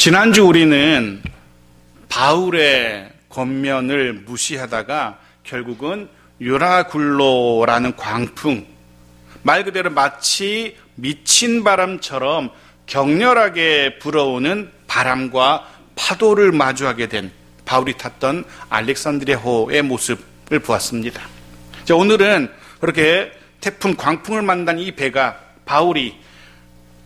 지난주 우리는 바울의 권면을 무시하다가 결국은 유라굴로라는 광풍, 말 그대로 마치 미친 바람처럼 격렬하게 불어오는 바람과 파도를 마주하게 된 바울이 탔던 알렉산드리아호의 모습을 보았습니다. 자, 오늘은 그렇게 태풍 광풍을 만난 이 배가 바울이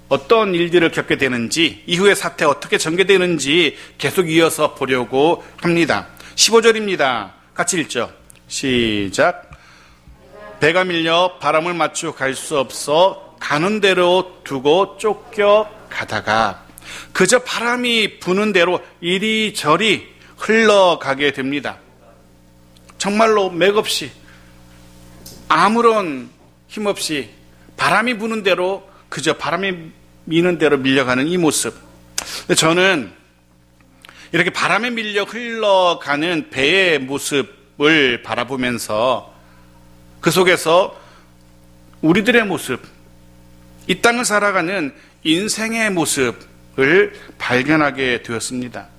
어떤 일들을 겪게 되는지, 이후의 사태 어떻게 전개되는지 계속 이어서 보려고 합니다. 15절입니다. 같이 읽죠. 시작. 배가 밀려 바람을 맞추어 갈 수 없어 가는 대로 두고 쫓겨 가다가 그저 바람이 부는 대로 이리저리 흘러가게 됩니다. 정말로 맥없이 아무런 힘없이 바람이 부는 대로 그저 바람이 미는 대로 밀려가는 이 모습. 저는 이렇게 바람에 밀려 흘러가는 배의 모습을 바라보면서 그 속에서 우리들의 모습, 이 땅을 살아가는 인생의 모습을 발견하게 되었습니다.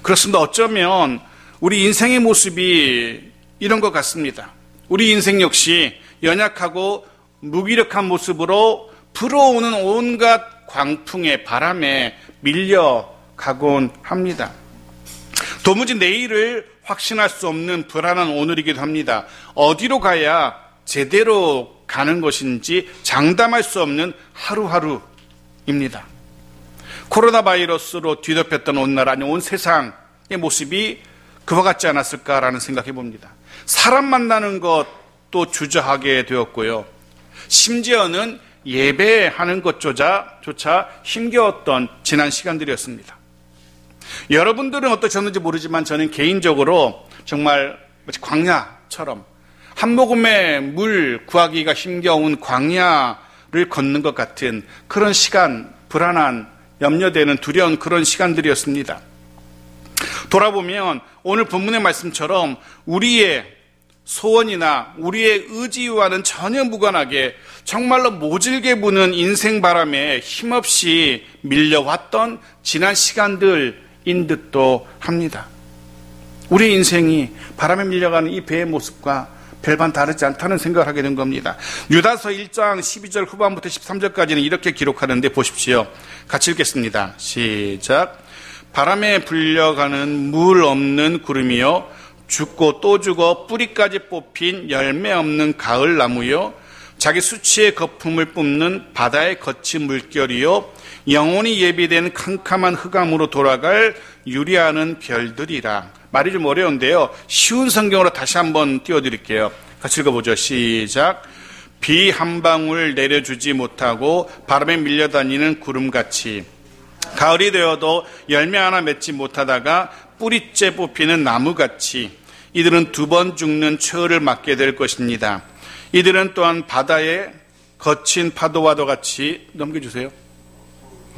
그렇습니다. 어쩌면 우리 인생의 모습이 이런 것 같습니다. 우리 인생 역시 연약하고 무기력한 모습으로 불어오는 온갖 광풍의 바람에 밀려가곤 합니다. 도무지 내일을 확신할 수 없는 불안한 오늘이기도 합니다. 어디로 가야 제대로 가는 것인지 장담할 수 없는 하루하루입니다. 코로나 바이러스로 뒤덮였던 온 나라, 아니 온 세상의 모습이 그와 같지 않았을까라는 생각해 봅니다. 사람 만나는 것도 주저하게 되었고요. 심지어는 예배하는 것조차 힘겨웠던 지난 시간들이었습니다. 여러분들은 어떠셨는지 모르지만 저는 개인적으로 정말 마치 광야처럼 한 모금의 물 구하기가 힘겨운 광야를 걷는 것 같은 그런 시간, 불안한, 염려되는 두려운 그런 시간들이었습니다. 돌아보면 오늘 본문의 말씀처럼 우리의 소원이나 우리의 의지와는 전혀 무관하게 정말로 모질게 부는 인생 바람에 힘없이 밀려왔던 지난 시간들인 듯도 합니다. 우리 인생이 바람에 밀려가는 이 배의 모습과 별반 다르지 않다는 생각을 하게 된 겁니다. 유다서 1장 12절 후반부터 13절까지는 이렇게 기록하는데 보십시오. 같이 읽겠습니다. 시작. 바람에 불려가는 물 없는 구름이요 죽고 또 죽어 뿌리까지 뽑힌 열매 없는 가을 나무요 자기 수치의 거품을 뿜는 바다의 거친 물결이요 영원히 예비된 캄캄한 흑암으로 돌아갈 유리하는 별들이라. 말이 좀 어려운데요. 쉬운 성경으로 다시 한번 띄워드릴게요. 같이 읽어보죠. 시작. 비 한 방울 내려주지 못하고 바람에 밀려다니는 구름같이 가을이 되어도 열매 하나 맺지 못하다가 뿌리째 뽑히는 나무같이 이들은 두 번 죽는 최후를 맞게 될 것입니다. 이들은 또한 바다의 거친 파도와도 같이 넘겨주세요.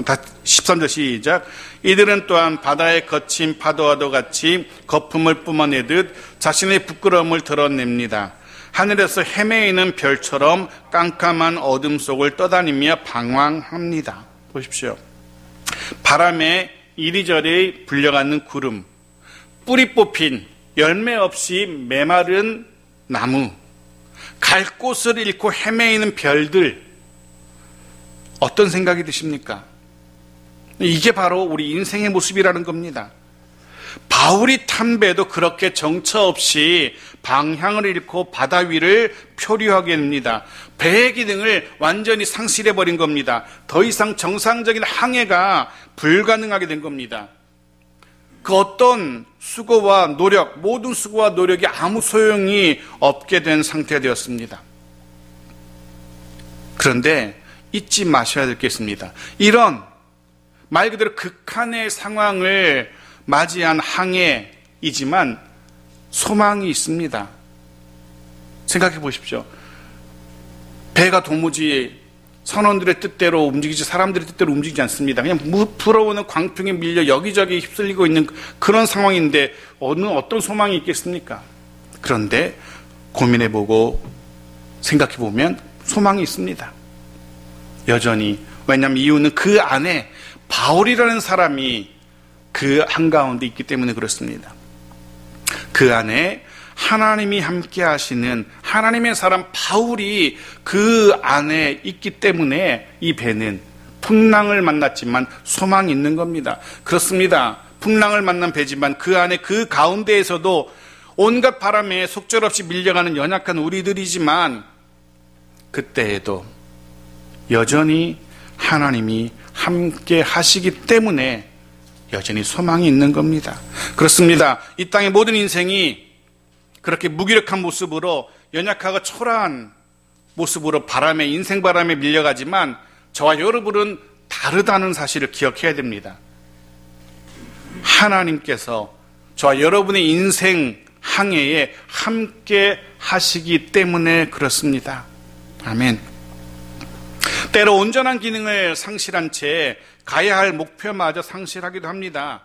다 13절 시작. 이들은 또한 바다의 거친 파도와도 같이 거품을 뿜어내듯 자신의 부끄러움을 드러냅니다. 하늘에서 헤매이는 별처럼 깜깜한 어둠 속을 떠다니며 방황합니다. 보십시오. 바람에 이리저리 불려가는 구름, 뿌리 뽑힌 열매 없이 메마른 나무, 갈 곳을 잃고 헤매이는 별들, 어떤 생각이 드십니까? 이게 바로 우리 인생의 모습이라는 겁니다. 바울이 탄 배도 그렇게 정처 없이 방향을 잃고 바다 위를 표류하게 됩니다. 배의 기능을 완전히 상실해버린 겁니다. 더 이상 정상적인 항해가 불가능하게 된 겁니다. 그 어떤 수고와 노력, 모든 수고와 노력이 아무 소용이 없게 된 상태가 되었습니다. 그런데 잊지 마셔야 될 게 있습니다. 이런 말 그대로 극한의 상황을 맞이한 항해이지만 소망이 있습니다. 생각해 보십시오. 배가 도무지 선원들의 뜻대로 움직이지 사람들의 뜻대로 움직이지 않습니다. 그냥 불어오는 광풍에 밀려 여기저기 휩쓸리고 있는 그런 상황인데 어떤 소망이 있겠습니까? 그런데 고민해보고 생각해보면 소망이 있습니다. 여전히. 왜냐하면 이유는 그 안에 바울이라는 사람이 그 한가운데 있기 때문에 그렇습니다. 그 안에 하나님이 함께 하시는 하나님의 사람 바울이 그 안에 있기 때문에 이 배는 풍랑을 만났지만 소망이 있는 겁니다. 그렇습니다. 풍랑을 만난 배지만 그 안에 그 가운데에서도 온갖 바람에 속절없이 밀려가는 연약한 우리들이지만 그때에도 여전히 하나님이 함께 하시기 때문에 여전히 소망이 있는 겁니다. 그렇습니다. 이 땅의 모든 인생이 그렇게 무기력한 모습으로 연약하고 초라한 모습으로 인생 바람에 밀려가지만 저와 여러분은 다르다는 사실을 기억해야 됩니다. 하나님께서 저와 여러분의 인생 항해에 함께 하시기 때문에 그렇습니다. 아멘. 때로 온전한 기능을 상실한 채 가야 할 목표마저 상실하기도 합니다.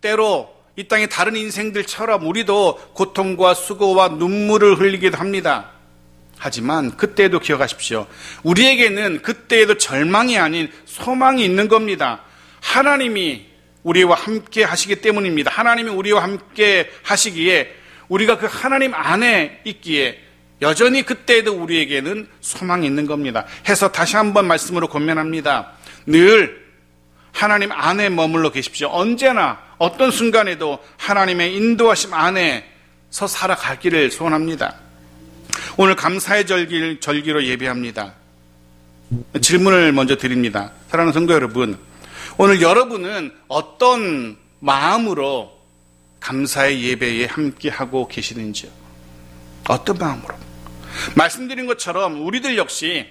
때로 이 땅의 다른 인생들처럼 우리도 고통과 수고와 눈물을 흘리기도 합니다. 하지만 그때에도 기억하십시오. 우리에게는 그때에도 절망이 아닌 소망이 있는 겁니다. 하나님이 우리와 함께 하시기 때문입니다. 하나님이 우리와 함께 하시기에 우리가 그 하나님 안에 있기에 여전히 그때에도 우리에게는 소망이 있는 겁니다. 해서 다시 한번 말씀으로 권면합니다. 늘 하나님 안에 머물러 계십시오. 언제나 어떤 순간에도 하나님의 인도하심 안에서 살아가기를 소원합니다. 오늘 감사의 절기로 예배합니다. 질문을 먼저 드립니다. 사랑하는 성도 여러분, 오늘 여러분은 어떤 마음으로 감사의 예배에 함께하고 계시는지요? 어떤 마음으로? 말씀드린 것처럼 우리들 역시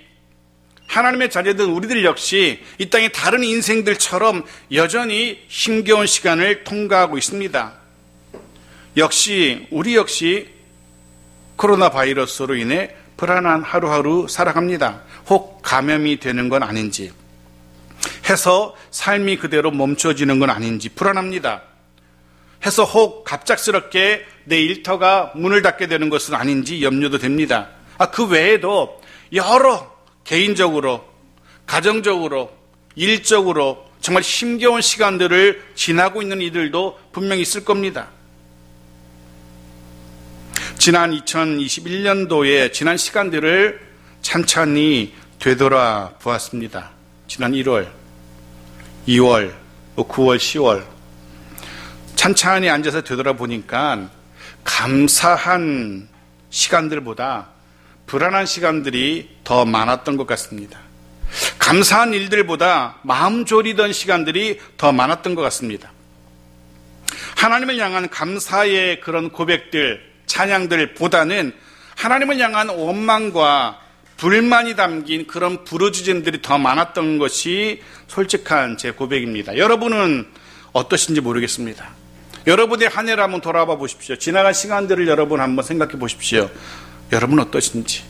하나님의 자녀들 우리들 역시 이 땅의 다른 인생들처럼 여전히 힘겨운 시간을 통과하고 있습니다. 우리 역시 코로나 바이러스로 인해 불안한 하루하루 살아갑니다. 혹 감염이 되는 건 아닌지 해서 삶이 그대로 멈춰지는 건 아닌지 불안합니다. 해서 혹 갑작스럽게 내 일터가 문을 닫게 되는 것은 아닌지 염려도 됩니다. 그 외에도 여러 개인적으로, 가정적으로, 일적으로 정말 힘겨운 시간들을 지나고 있는 이들도 분명히 있을 겁니다. 지난 2021년도에 지난 시간들을 찬찬히 되돌아 보았습니다. 지난 1월, 2월, 9월, 10월 찬찬히 앉아서 되돌아보니까 감사한 시간들보다 불안한 시간들이 더 많았던 것 같습니다. 감사한 일들보다 마음 졸이던 시간들이 더 많았던 것 같습니다. 하나님을 향한 감사의 그런 고백들, 찬양들보다는 하나님을 향한 원망과 불만이 담긴 그런 부르짖음들이 더 많았던 것이 솔직한 제 고백입니다. 여러분은 어떠신지 모르겠습니다. 여러분의 한 해를 한번 돌아봐 보십시오. 지나간 시간들을 여러분 한번 생각해 보십시오. 여러분 어떠신지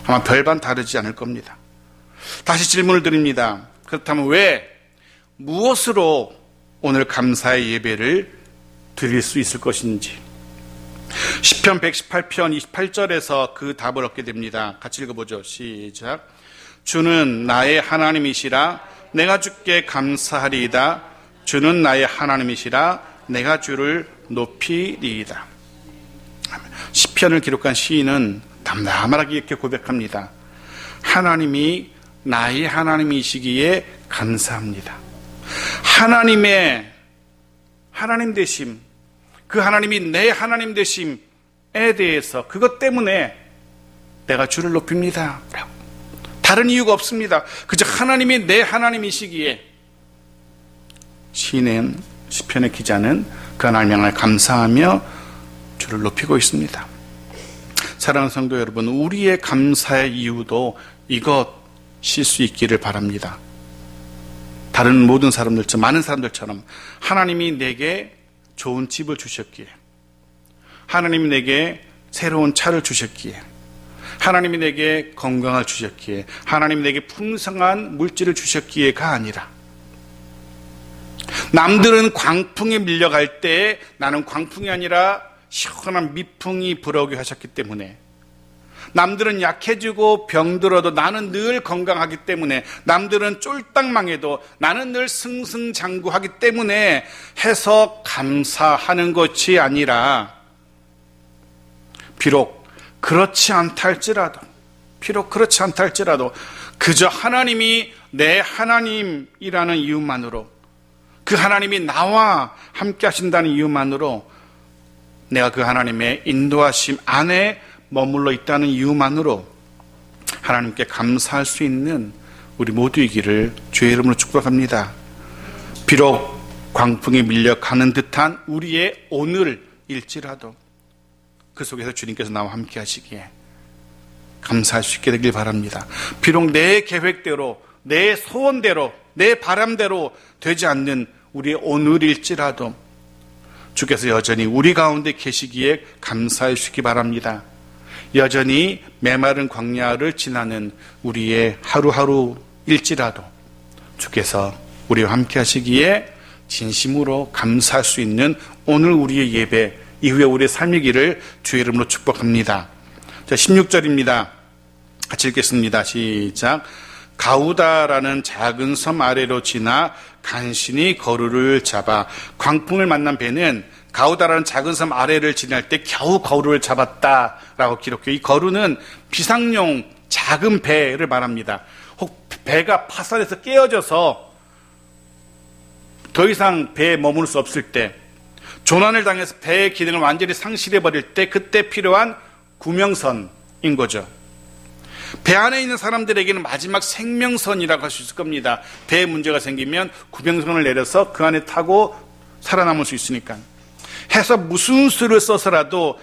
아마 별반 다르지 않을 겁니다. 다시 질문을 드립니다. 그렇다면 무엇으로 오늘 감사의 예배를 드릴 수 있을 것인지. 시편 118편 28절에서 그 답을 얻게 됩니다. 같이 읽어보죠. 시작. 주는 나의 하나님이시라 내가 주께 감사하리이다. 주는 나의 하나님이시라 내가 주를 높이리이다. 시편을 기록한 시인은 담담하게 이렇게 고백합니다. 하나님이 나의 하나님이시기에 감사합니다. 하나님의 하나님 되심, 그 하나님이 내 하나님 되심에 대해서 그것 때문에 내가 주를 높입니다. 다른 이유가 없습니다. 그저 하나님이 내 하나님이시기에 시편의 기자는 그 하나님 향해 감사하며 주를 높이고 있습니다. 사랑하는 성도 여러분, 우리의 감사의 이유도 이것일 수 있기를 바랍니다. 다른 모든 사람들처럼, 많은 사람들처럼 하나님이 내게 좋은 집을 주셨기에, 하나님이 내게 새로운 차를 주셨기에, 하나님이 내게 건강을 주셨기에, 하나님이 내게 풍성한 물질을 주셨기에가 아니라, 남들은 광풍에 밀려갈 때 나는 광풍이 아니라 시원한 미풍이 불어오게 하셨기 때문에, 남들은 약해지고 병들어도 나는 늘 건강하기 때문에, 남들은 쫄딱 망해도 나는 늘 승승장구하기 때문에 해서 감사하는 것이 아니라, 비록 그렇지 않다 할지라도 그저 하나님이 내 하나님이라는 이유만으로, 그 하나님이 나와 함께 하신다는 이유만으로, 내가 그 하나님의 인도하심 안에 머물러 있다는 이유만으로 하나님께 감사할 수 있는 우리 모두이기를 주의 이름으로 축복합니다. 비록 광풍이 밀려가는 듯한 우리의 오늘일지라도 그 속에서 주님께서 나와 함께 하시기에 감사할 수 있게 되길 바랍니다. 비록 내 계획대로, 내 소원대로, 내 바람대로 되지 않는 우리의 오늘일지라도 주께서 여전히 우리 가운데 계시기에 감사할 수 있기 바랍니다. 여전히 메마른 광야를 지나는 우리의 하루하루일지라도 주께서 우리와 함께 하시기에 진심으로 감사할 수 있는 오늘 우리의 예배, 이후에 우리의 삶이기를 주의 이름으로 축복합니다. 자, 16절입니다. 같이 읽겠습니다. 시작. 가우다라는 작은 섬 아래로 지나 간신히 거루를 잡아. 광풍을 만난 배는 가우다라는 작은 섬 아래를 지날 때 겨우 거루를 잡았다라고 기록해요. 이 거루는 비상용 작은 배를 말합니다. 혹 배가 파산해서 깨어져서 더 이상 배에 머무를 수 없을 때, 조난을 당해서 배의 기능을 완전히 상실해버릴 때, 그때 필요한 구명선인 거죠. 배 안에 있는 사람들에게는 마지막 생명선이라고 할 수 있을 겁니다. 배에 문제가 생기면 구명선을 내려서 그 안에 타고 살아남을 수 있으니까. 해서 무슨 수를 써서라도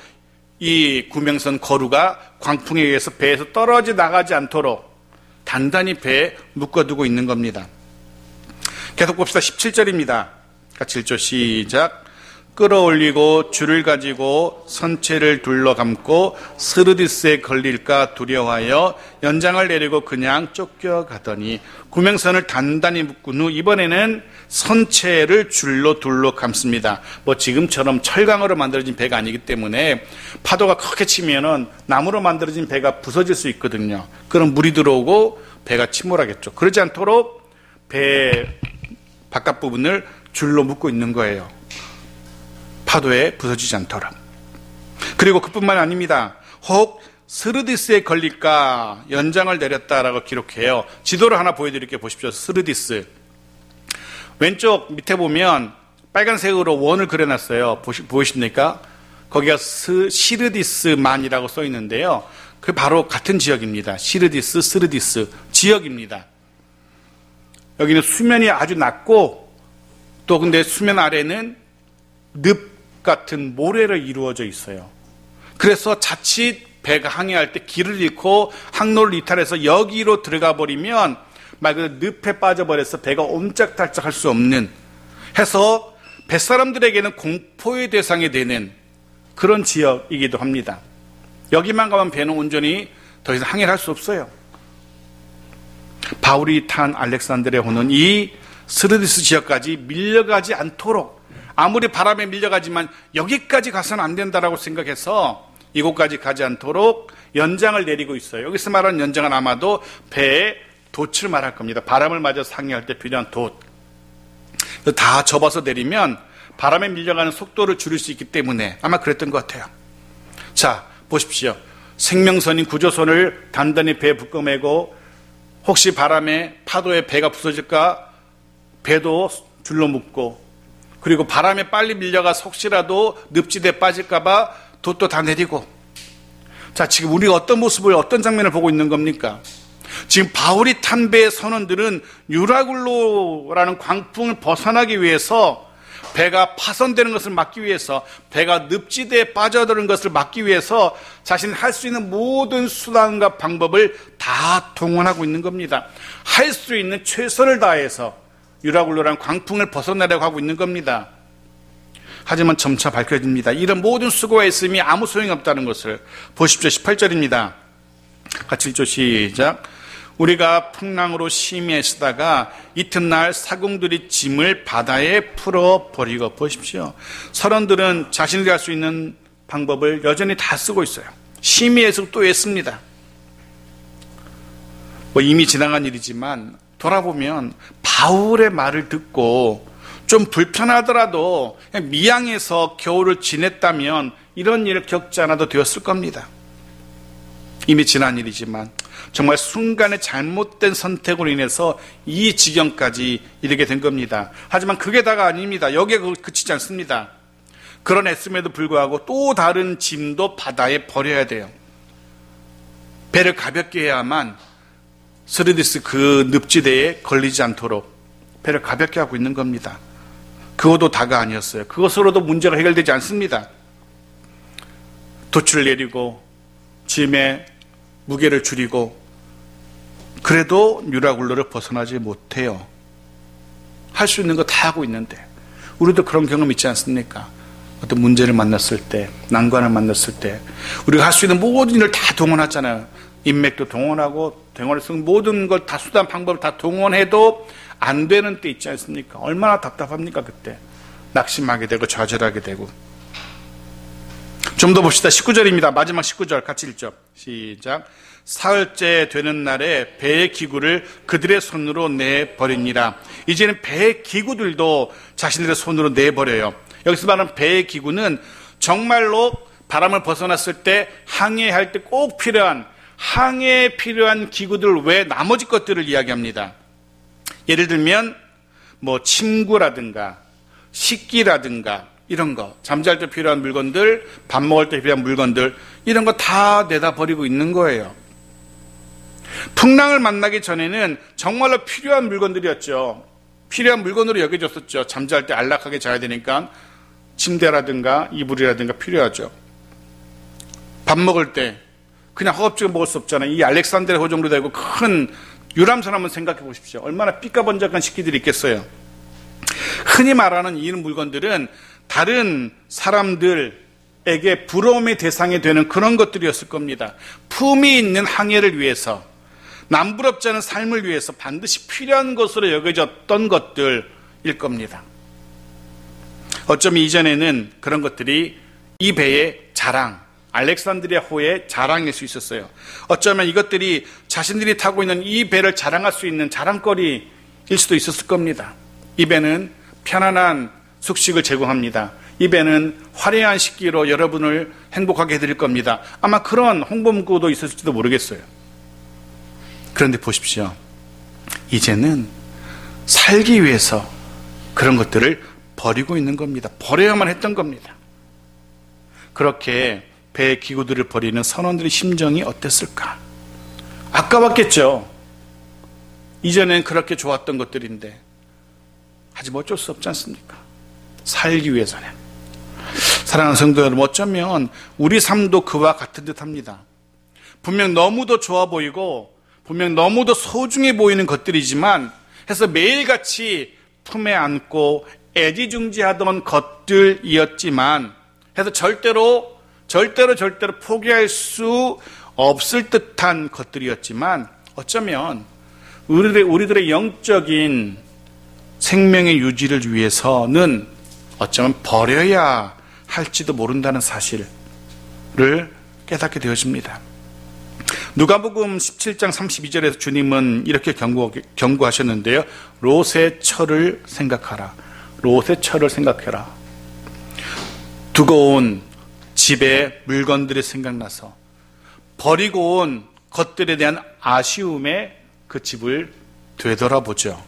이 구명선 거루가 광풍에 의해서 배에서 떨어져 나가지 않도록 단단히 배에 묶어두고 있는 겁니다. 계속 봅시다. 17절입니다. 같이 읽죠. 시작. 끌어올리고 줄을 가지고 선체를 둘러감고 스르디스에 걸릴까 두려워하여 연장을 내리고 그냥 쫓겨가더니, 구명선을 단단히 묶은 후 이번에는 선체를 줄로 둘러 감습니다. 지금처럼 철강으로 만들어진 배가 아니기 때문에 파도가 크게 치면은 나무로 만들어진 배가 부서질 수 있거든요. 그럼 물이 들어오고 배가 침몰하겠죠. 그러지 않도록 배 바깥 부분을 줄로 묶고 있는 거예요. 파도에 부서지지 않도록. 그리고 그뿐만 아닙니다. 혹 스르디스에 걸릴까 연장을 내렸다라고 기록해요. 지도를 하나 보여드릴게요. 보십시오. 스르디스. 왼쪽 밑에 보면 빨간색으로 원을 그려놨어요. 보이십니까? 거기가 시르디스만이라고 써 있는데요. 그 바로 같은 지역입니다. 시르디스, 스르디스 지역입니다. 여기는 수면이 아주 낮고, 또 근데 수면 아래는 늪 같은 모래로 이루어져 있어요. 그래서 자칫 배가 항해할 때 길을 잃고 항로를 이탈해서 여기로 들어가 버리면 말 그대로 늪에 빠져버려서 배가 옴짝달짝 할 수 없는, 해서 뱃사람들에게는 공포의 대상이 되는 그런 지역이기도 합니다. 여기만 가면 배는 온전히 더 이상 항해를 할 수 없어요. 바울이 탄 알렉산드리아호는 이 스르디스 지역까지 밀려가지 않도록, 아무리 바람에 밀려가지만 여기까지 가서는 안 된다라고 생각해서 이곳까지 가지 않도록 연장을 내리고 있어요. 여기서 말하는 연장은 아마도 배의 돛을 말할 겁니다. 바람을 맞아서 상해할 때 필요한 돛. 다 접어서 내리면 바람에 밀려가는 속도를 줄일 수 있기 때문에 아마 그랬던 것 같아요. 자, 보십시오. 생명선인 구조선을 단단히 배에 묶어매고, 혹시 바람에 파도에 배가 부서질까 배도 줄로 묶고, 그리고 바람에 빨리 밀려가서 혹시라도 늪지대에 빠질까봐 돛도 다 내리고. 자, 지금 우리가 어떤 모습을, 어떤 장면을 보고 있는 겁니까? 지금 바울이 탄 배의 선원들은 유라굴로라는 광풍을 벗어나기 위해서, 배가 파손되는 것을 막기 위해서, 배가 늪지대에 빠져드는 것을 막기 위해서 자신이 할 수 있는 모든 수단과 방법을 다 동원하고 있는 겁니다. 할 수 있는 최선을 다해서 유라굴로라는 광풍을 벗어나려고 하고 있는 겁니다. 하지만 점차 밝혀집니다. 이런 모든 수고가 있음이 아무 소용이 없다는 것을. 보십시오. 18절입니다. 같이 읽죠. 시작. 우리가 풍랑으로 심히 애쓰다가 이튿날 사공들이 짐을 바다에 풀어버리고. 보십시오. 선원들은 자신들이 할 수 있는 방법을 여전히 다 쓰고 있어요. 심의해서 또 했습니다. 이미 지나간 일이지만 돌아보면 바울의 말을 듣고 좀 불편하더라도 그냥 미양에서 겨울을 지냈다면 이런 일을 겪지 않아도 되었을 겁니다. 이미 지난 일이지만 정말 순간의 잘못된 선택으로 인해서 이 지경까지 이르게 된 겁니다. 하지만 그게 다가 아닙니다. 여기에 그치지 않습니다. 그러냈음에도 불구하고 또 다른 짐도 바다에 버려야 돼요. 배를 가볍게 해야만 스르디스 그 늪지대에 걸리지 않도록 배를 가볍게 하고 있는 겁니다. 그것도 다가 아니었어요. 그것으로도 문제가 해결되지 않습니다. 돛을 내리고 짐의 무게를 줄이고 그래도 유라굴로를 벗어나지 못해요. 할 수 있는 거 다 하고 있는데 우리도 그런 경험 있지 않습니까? 어떤 문제를 만났을 때, 난관을 만났을 때 우리가 할 수 있는 모든 일을 다 동원하잖아요. 인맥도 동원하고 동원해서 모든 걸 다 수단 방법을 다 동원해도 안 되는 때 있지 않습니까? 얼마나 답답합니까? 그때 낙심하게 되고 좌절하게 되고. 좀 더 봅시다. 19절입니다. 마지막 19절 같이 읽죠. 시작. 사흘째 되는 날에 배의 기구를 그들의 손으로 내버리니라. 이제는 배의 기구들도 자신들의 손으로 내버려요. 여기서 말하는 배의 기구는 정말로 바람을 벗어났을 때 항해할 때 꼭 필요한 항해에 필요한 기구들 외 나머지 것들을 이야기합니다. 예를 들면 침구라든가 식기라든가 이런 거, 잠잘 때 필요한 물건들, 밥 먹을 때 필요한 물건들 이런 거 다 내다 버리고 있는 거예요. 풍랑을 만나기 전에는 정말로 필요한 물건들이었죠. 필요한 물건으로 여겨졌었죠. 잠잘 때 안락하게 자야 되니까 침대라든가 이불이라든가 필요하죠. 밥 먹을 때 그냥 허겁지겁 먹을 수 없잖아요. 이 알렉산드리아 호정으로 되고 큰 유람선 한번 생각해 보십시오. 얼마나 삐까번쩍한 식기들이 있겠어요. 흔히 말하는 이런 물건들은 다른 사람들에게 부러움의 대상이 되는 그런 것들이었을 겁니다. 품이 있는 항해를 위해서, 남부럽지 않은 삶을 위해서 반드시 필요한 것으로 여겨졌던 것들일 겁니다. 어쩌면 이전에는 그런 것들이 이 배의 자랑, 알렉산드리아 호의 자랑일 수 있었어요. 어쩌면 이것들이 자신들이 타고 있는 이 배를 자랑할 수 있는 자랑거리일 수도 있었을 겁니다. 이 배는 편안한 숙식을 제공합니다. 이 배는 화려한 식기로 여러분을 행복하게 해드릴 겁니다. 아마 그런 홍보 문구도 있었을지도 모르겠어요. 그런데 보십시오. 이제는 살기 위해서 그런 것들을 버리고 있는 겁니다. 버려야만 했던 겁니다. 그렇게 배의 기구들을 버리는 선원들의 심정이 어땠을까? 아까웠겠죠. 이전엔 그렇게 좋았던 것들인데 하지만 어쩔 수 없지 않습니까? 살기 위해서는. 사랑하는 성도 여러분, 어쩌면 우리 삶도 그와 같은 듯합니다. 분명 너무도 좋아 보이고 분명 너무도 소중해 보이는 것들이지만 해서 매일같이 품에 안고 애지중지하던 것들이었지만 해서 절대로 포기할 수 없을 듯한 것들이었지만 어쩌면 우리들의 영적인 생명의 유지를 위해서는 어쩌면 버려야 할지도 모른다는 사실을 깨닫게 되어집니다. 누가복음 17장 32절에서 주님은 이렇게 경고하셨는데요. 롯의 철을 생각하라. 롯의 철을 생각해라. 두고 온 집에 물건들이 생각나서 버리고 온 것들에 대한 아쉬움에 그 집을 되돌아보죠.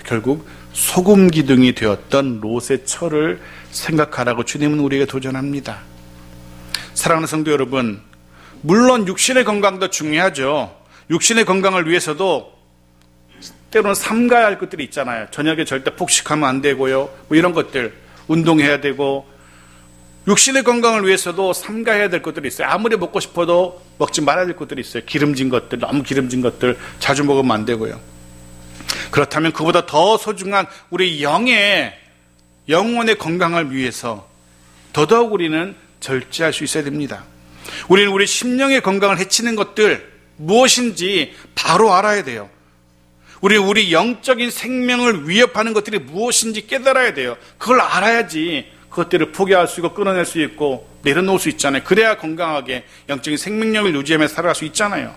결국 소금 기둥이 되었던 롯의 철을 생각하라고 주님은 우리에게 도전합니다. 사랑하는 성도 여러분, 물론 육신의 건강도 중요하죠. 육신의 건강을 위해서도 때로는 삼가야 할 것들이 있잖아요. 저녁에 절대 폭식하면 안 되고요. 이런 것들, 운동해야 되고, 육신의 건강을 위해서도 삼가해야 될 것들이 있어요. 아무리 먹고 싶어도 먹지 말아야 될 것들이 있어요. 기름진 것들, 너무 기름진 것들 자주 먹으면 안 되고요. 그렇다면 그보다 더 소중한 우리 영혼의 건강을 위해서 더더욱 우리는 절제할 수 있어야 됩니다. 우리는 우리 심령의 건강을 해치는 것들 무엇인지 바로 알아야 돼요. 우리 영적인 생명을 위협하는 것들이 무엇인지 깨달아야 돼요. 그걸 알아야지 그것들을 포기할 수 있고 끊어낼 수 있고 내려놓을 수 있잖아요. 그래야 건강하게 영적인 생명력을 유지하며 살아갈 수 있잖아요.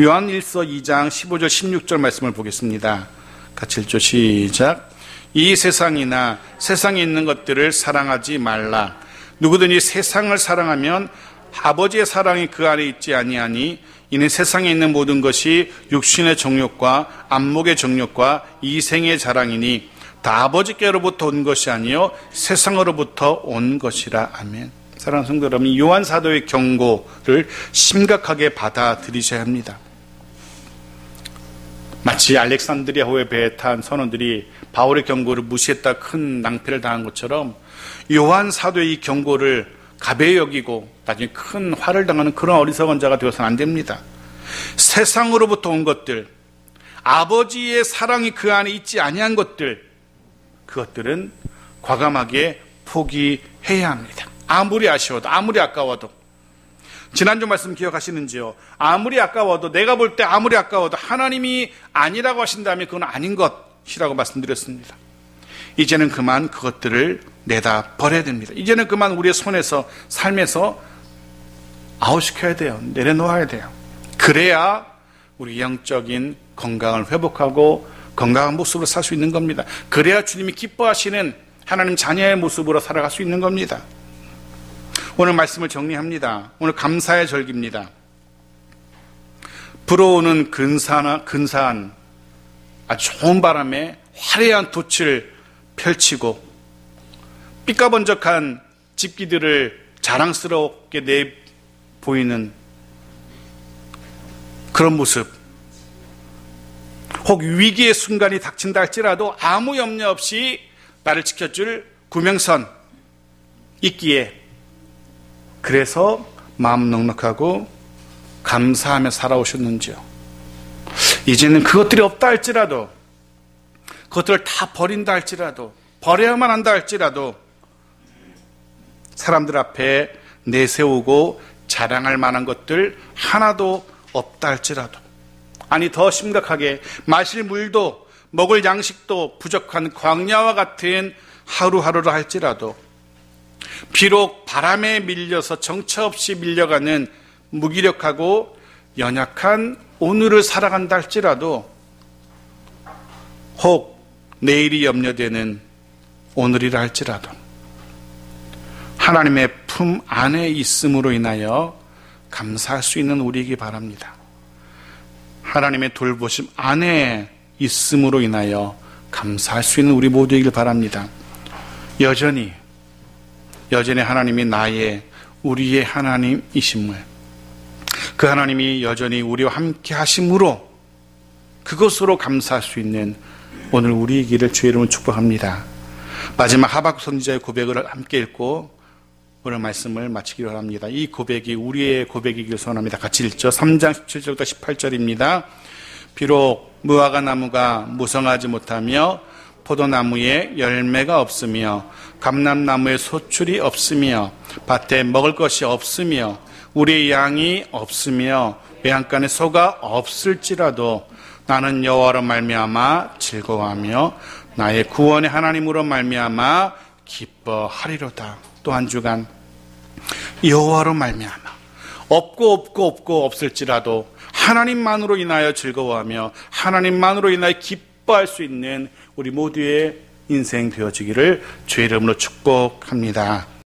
요한 1서 2장 15절 16절 말씀을 보겠습니다. 같이 읽죠. 시작. 이 세상이나 세상에 있는 것들을 사랑하지 말라. 누구든지 세상을 사랑하면 아버지의 사랑이 그 안에 있지 아니하니 이는 세상에 있는 모든 것이 육신의 정욕과 안목의 정욕과 이생의 자랑이니 다 아버지께로부터 온 것이 아니요 세상으로부터 온 것이라. 아멘. 사랑하는 성도 여러분, 요한 사도의 경고를 심각하게 받아들이셔야 합니다. 마치 알렉산드리아호의 배에 탄 선원들이 바울의 경고를 무시했다 큰 낭패를 당한 것처럼 요한 사도의 이 경고를 가벼이 여기고 나중에 큰 화를 당하는 그런 어리석은 자가 되어서는 안 됩니다. 세상으로부터 온 것들, 아버지의 사랑이 그 안에 있지 아니한 것들, 그것들은 과감하게 포기해야 합니다. 아무리 아쉬워도, 아무리 아까워도. 지난주 말씀 기억하시는지요? 아무리 아까워도, 내가 볼 때 아무리 아까워도 하나님이 아니라고 하신다면 그건 아닌 것이라고 말씀드렸습니다. 이제는 그만 그것들을 내다 버려야 됩니다. 이제는 그만 우리의 손에서, 삶에서 아웃시켜야 돼요. 내려놓아야 돼요. 그래야 우리 영적인 건강을 회복하고 건강한 모습으로 살 수 있는 겁니다. 그래야 주님이 기뻐하시는 하나님 자녀의 모습으로 살아갈 수 있는 겁니다. 오늘 말씀을 정리합니다. 오늘 감사의 절기입니다. 불어오는 근사한 아주 좋은 바람에 화려한 돛을 펼치고 삐까번쩍한 집기들을 자랑스럽게 내보이는 그런 모습, 혹 위기의 순간이 닥친다 할지라도 아무 염려 없이 나를 지켜줄 구명선 있기에, 그래서 마음 넉넉하고 감사하며 살아오셨는지요. 이제는 그것들이 없다 할지라도, 그것들을 다 버린다 할지라도, 버려야만 한다 할지라도 사람들 앞에 내세우고 자랑할 만한 것들 하나도 없다 할지라도, 아니 더 심각하게 마실 물도 먹을 양식도 부족한 광야와 같은 하루하루를 할지라도, 비록 바람에 밀려서 정처 없이 밀려가는 무기력하고 연약한 오늘을 살아간다 할지라도, 혹 내일이 염려되는 오늘이라 할지라도 하나님의 품 안에 있음으로 인하여 감사할 수 있는 우리이기 바랍니다. 하나님의 돌보심 안에 있음으로 인하여 감사할 수 있는 우리 모두이길 바랍니다. 여전히 하나님이 우리의 하나님이심을, 그 하나님이 여전히 우리와 함께 하심으로 그것으로 감사할 수 있는 오늘 우리이기를 주의 이름으로 축복합니다. 마지막 하박국 선지자의 고백을 함께 읽고 오늘 말씀을 마치기로 합니다. 이 고백이 우리의 고백이길 소원합니다. 같이 읽죠. 3장 17절부터 18절입니다. 비록 무화과 나무가 무성하지 못하며 포도나무에 열매가 없으며 감람나무에 소출이 없으며 밭에 먹을 것이 없으며 우리의 양이 없으며 외양간에 소가 없을지라도 나는 여호와로 말미암아 즐거워하며 나의 구원의 하나님으로 말미암아 기뻐하리로다. 또 한 주간 여호와로 말미암아 없고 없을지라도 하나님만으로 인하여 즐거워하며 하나님만으로 인하여 기뻐할 수 있는 우리 모두의 인생 되어지기를 주의 이름으로 축복합니다.